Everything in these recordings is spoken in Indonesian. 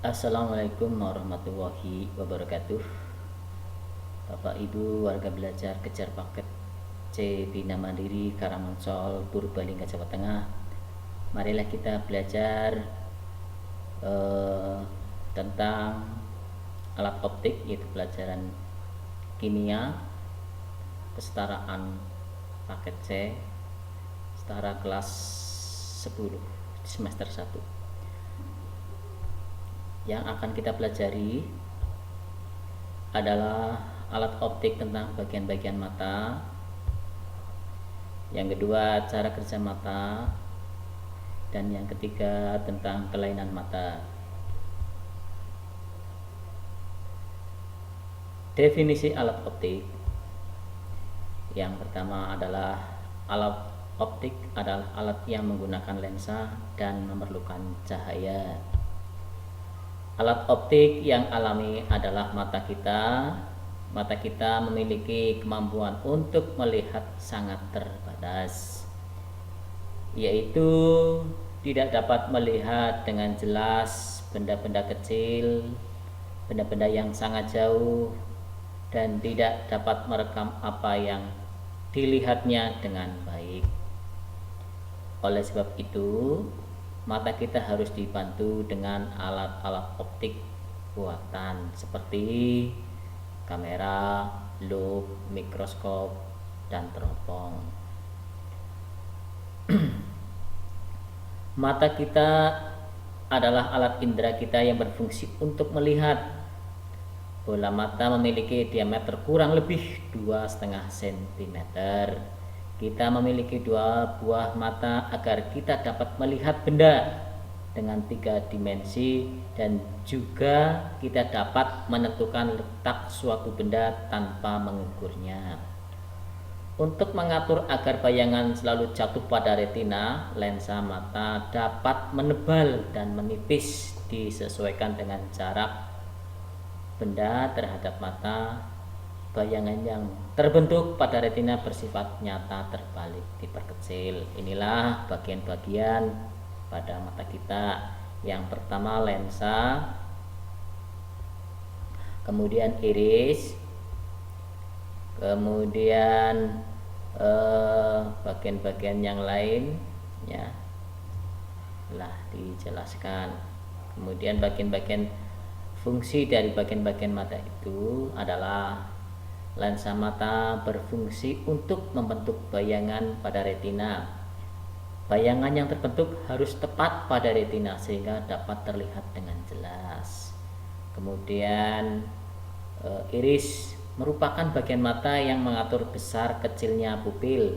Assalamualaikum warahmatullahi wabarakatuh. Bapak Ibu warga belajar kejar paket C Bina Mandiri Karangmonsol Purbalingga Jawa Tengah. Marilah kita belajar tentang alat optik, yaitu pelajaran kimia kesetaraan paket C setara kelas 10 semester 1. Yang akan kita pelajari adalah alat optik tentang bagian-bagian mata. Yang kedua, cara kerja mata. Dan yang ketiga, tentang kelainan mata. Definisi alat optik. Yang pertama adalah alat optik adalah alat yang menggunakan lensa dan memerlukan cahaya. Alat optik yang alami adalah mata kita. Mata kita memiliki kemampuan untuk melihat sangat terbatas, yaitu tidak dapat melihat dengan jelas benda-benda kecil, benda-benda yang sangat jauh, dan tidak dapat merekam apa yang dilihatnya dengan baik. Oleh sebab itu, mata kita harus dibantu dengan alat-alat optik buatan seperti kamera, loop, mikroskop, dan teropong. Mata kita adalah alat indera kita yang berfungsi untuk melihat. Bola mata memiliki diameter kurang lebih 2,5 cm. Kita memiliki 2 buah mata agar kita dapat melihat benda dengan 3 dimensi, dan juga kita dapat menentukan letak suatu benda tanpa mengukurnya. Untuk mengatur agar bayangan selalu jatuh pada retina, lensa mata dapat menebal dan menipis disesuaikan dengan jarak benda terhadap mata. Bayangan yang terbentuk pada retina bersifat nyata terbalik diperkecil. Inilah bagian-bagian pada mata kita. Yang pertama lensa, kemudian iris, kemudian bagian-bagian yang lain ya telah dijelaskan. Kemudian bagian-bagian fungsi dari bagian-bagian mata itu adalah lensa mata berfungsi untuk membentuk bayangan pada retina. Bayangan yang terbentuk harus tepat pada retina sehingga dapat terlihat dengan jelas. Kemudian iris merupakan bagian mata yang mengatur besar kecilnya pupil.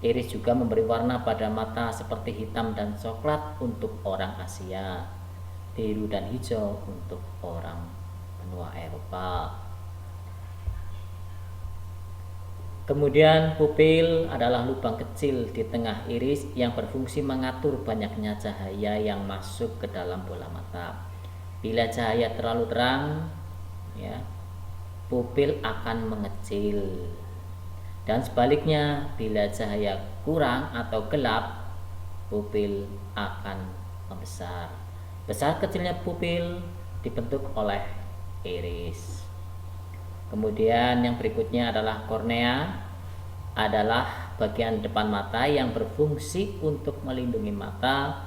Iris juga memberi warna pada mata seperti hitam dan coklat untuk orang Asia, biru dan hijau untuk orang benua Eropa. Kemudian pupil adalah lubang kecil di tengah iris yang berfungsi mengatur banyaknya cahaya yang masuk ke dalam bola mata. Bila cahaya terlalu terang, ya, pupil akan mengecil. Dan sebaliknya, bila cahaya kurang atau gelap, pupil akan membesar. Besar kecilnya pupil dibentuk oleh iris. Kemudian yang berikutnya adalah kornea, adalah bagian depan mata yang berfungsi untuk melindungi mata.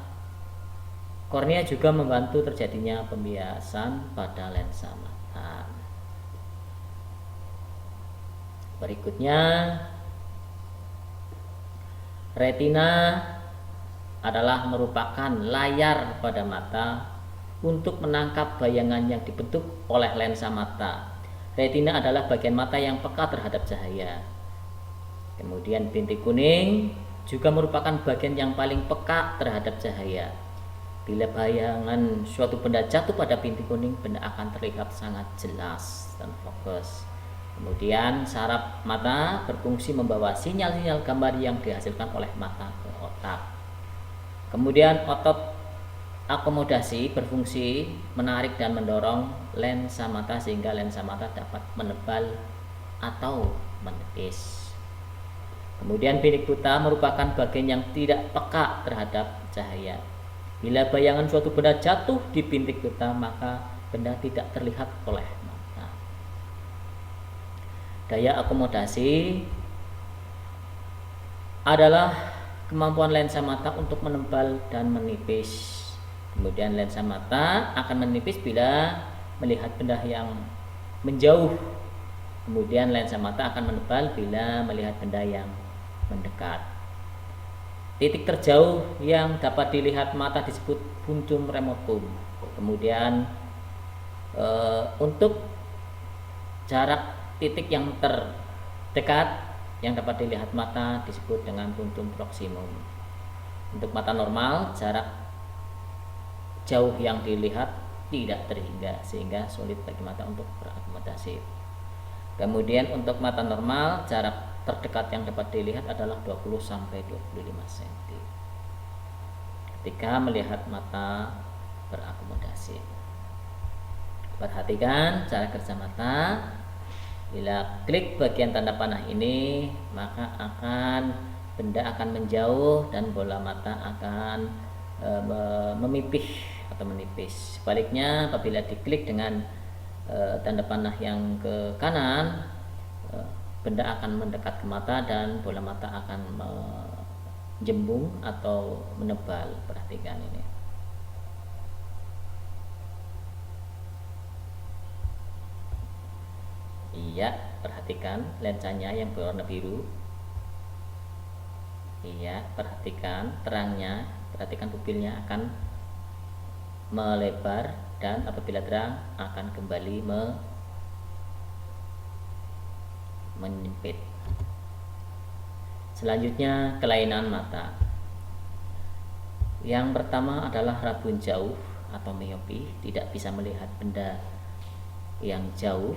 Kornea juga membantu terjadinya pembiasan pada lensa mata. Berikutnya, retina adalah merupakan layar pada mata untuk menangkap bayangan yang dibentuk oleh lensa mata. Retina adalah bagian mata yang peka terhadap cahaya. Kemudian bintik kuning juga merupakan bagian yang paling peka terhadap cahaya. Bila bayangan suatu benda jatuh pada bintik kuning, benda akan terlihat sangat jelas dan fokus. Kemudian saraf mata berfungsi membawa sinyal-sinyal gambar yang dihasilkan oleh mata ke otak. Kemudian otot akomodasi berfungsi menarik dan mendorong lensa mata sehingga lensa mata dapat menebal atau menipis. Kemudian binik buta merupakan bagian yang tidak peka terhadap cahaya. Bila bayangan suatu benda jatuh di bintik buta, maka benda tidak terlihat oleh mata. Daya akomodasi adalah kemampuan lensa mata untuk menebal dan menipis. Kemudian lensa mata akan menipis bila melihat benda yang menjauh. Kemudian lensa mata akan menebal bila melihat benda yang mendekat. Titik terjauh yang dapat dilihat mata disebut punctum remotum. Kemudian untuk jarak titik yang terdekat yang dapat dilihat mata disebut dengan punctum proximum. Untuk mata normal, jarak jauh yang dilihat tidak terhingga sehingga sulit bagi mata untuk berakomodasi. Kemudian untuk mata normal, jarak terdekat yang dapat dilihat adalah 20 sampai 25 cm. Ketika melihat mata berakomodasi. Perhatikan cara kerja mata. Bila klik bagian tanda panah ini, maka benda akan menjauh dan bola mata akan memipih atau menipis. Sebaliknya, apabila diklik dengan tanda panah yang ke kanan, benda akan mendekat ke mata dan bola mata akan menjembung atau menebal. Perhatikan ini. Iya, perhatikan lensanya yang berwarna biru. Iya, perhatikan terangnya, perhatikan pupilnya akan melebar dan apabila terang akan kembali menyempit. Selanjutnya, kelainan mata. Yang pertama adalah rabun jauh atau miopi, tidak bisa melihat benda yang jauh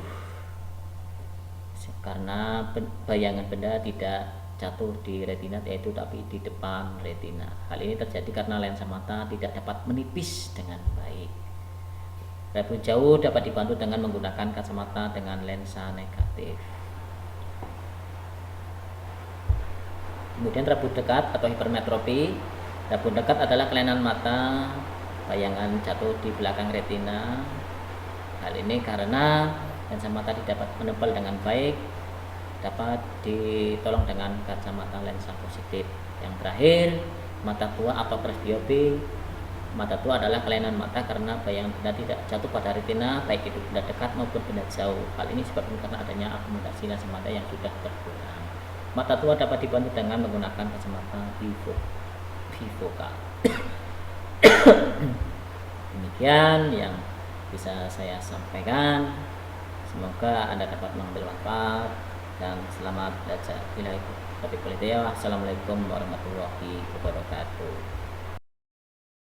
karena bayangan benda tidak jatuh di retina, yaitu tapi di depan retina. Hal ini terjadi karena lensa mata tidak dapat menipis dengan baik. Rabun jauh dapat dibantu dengan menggunakan kacamata dengan lensa negatif. Kemudian rabun dekat atau hipermetropi. Rabun dekat adalah kelainan mata, bayangan jatuh di belakang retina. Hal ini karena lensa mata tidak dapat menebal dengan baik, dapat ditolong dengan kacamata lensa positif. Yang terakhir, mata tua atau presbiopi. Mata tua adalah kelainan mata karena bayangan benda tidak jatuh pada retina, baik itu benda dekat maupun benda jauh. Hal ini disebabkan karena adanya akomodasi lensa mata yang sudah berkurang. Mata tua dapat dibantu dengan menggunakan kacamata bifokal. Demikian yang bisa saya sampaikan. Semoga Anda dapat mengambil manfaat dan selamat belajar. Assalamualaikum warahmatullahi wabarakatuh.